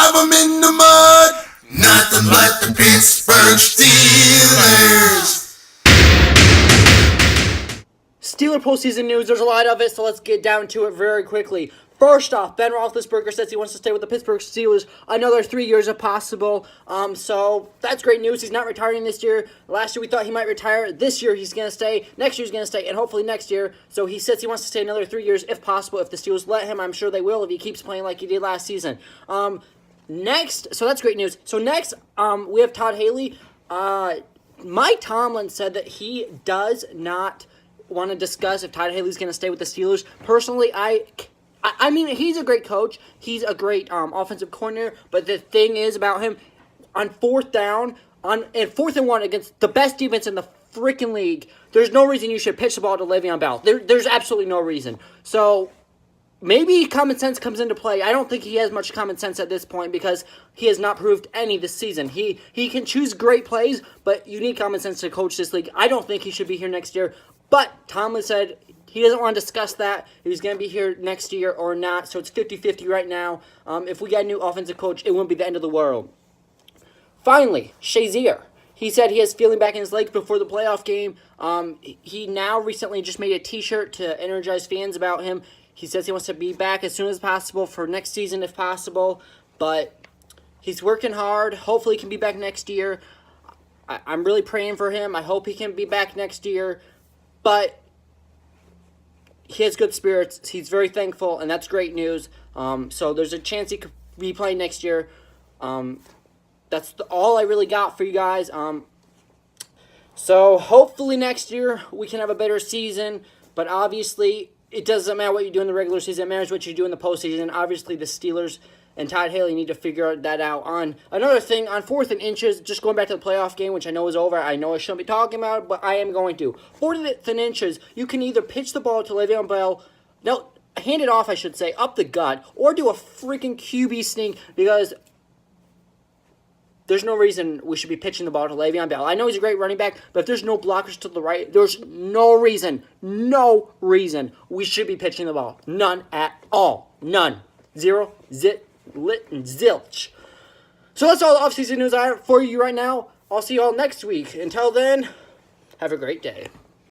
drive them in the mud. Nothing but the Pittsburgh Steelers. Steeler postseason news, there's a lot of it, so let's get down to it very quickly. First off, Ben Roethlisberger says he wants to stay with the Pittsburgh Steelers another 3 years if possible. So that's great news. He's not retiring this year. Last year we thought he might retire. This year he's going to stay. Next year he's going to stay, and hopefully next year. So he says he wants to stay another 3 years if possible. If the Steelers let him, I'm sure they will if he keeps playing like he did last season. Next, so that's great news. So next, we have Todd Haley. Mike Tomlin said that he does not want to discuss if Todd Haley's going to stay with the Steelers. Personally, I mean, he's a great coach. He's a great offensive coordinator. But the thing is about him, on fourth down, and 4th and 1 against the best defense in the freaking league, there's no reason you should pitch the ball to Le'Veon Bell. There's absolutely no reason. So maybe common sense comes into play. I don't think he has much common sense at this point because he has not proved any this season. He can choose great plays, but you need common sense to coach this league. I don't think he should be here next year. But Tomlin said he doesn't want to discuss that. If he's going to be here next year or not. So it's 50-50 right now. If we got a new offensive coach, it wouldn't be the end of the world. Finally, Shazier. He said he has feeling back in his legs before the playoff game. He now recently just made a t-shirt to energize fans about him. He says he wants to be back as soon as possible for next season if possible. But he's working hard. Hopefully he can be back next year. I'm really praying for him. I hope he can be back next year. But he has good spirits. He's very thankful, and that's great news. So there's a chance he could be playing next year. That's all I really got for you guys. So hopefully next year we can have a better season. But obviously it doesn't matter what you do in the regular season. It matters what you do in the postseason. Obviously the Steelers and Todd Haley need to figure that out. On another thing, on 4th and inches, just going back to the playoff game, which I know is over. I know I shouldn't be talking about it, but I am going to. 4th and inches, you can either pitch the ball to Le'Veon Bell, no, hand it off, I should say, up the gut, or do a freaking QB sneak because there's no reason we should be pitching the ball to Le'Veon Bell. I know he's a great running back, but if there's no blockers to the right, there's no reason we should be pitching the ball. None at all. None. Zero. Zit. Lit and zilch. So that's all the offseason news I have for you right now. I'll see you all next week. Until then, have a great day.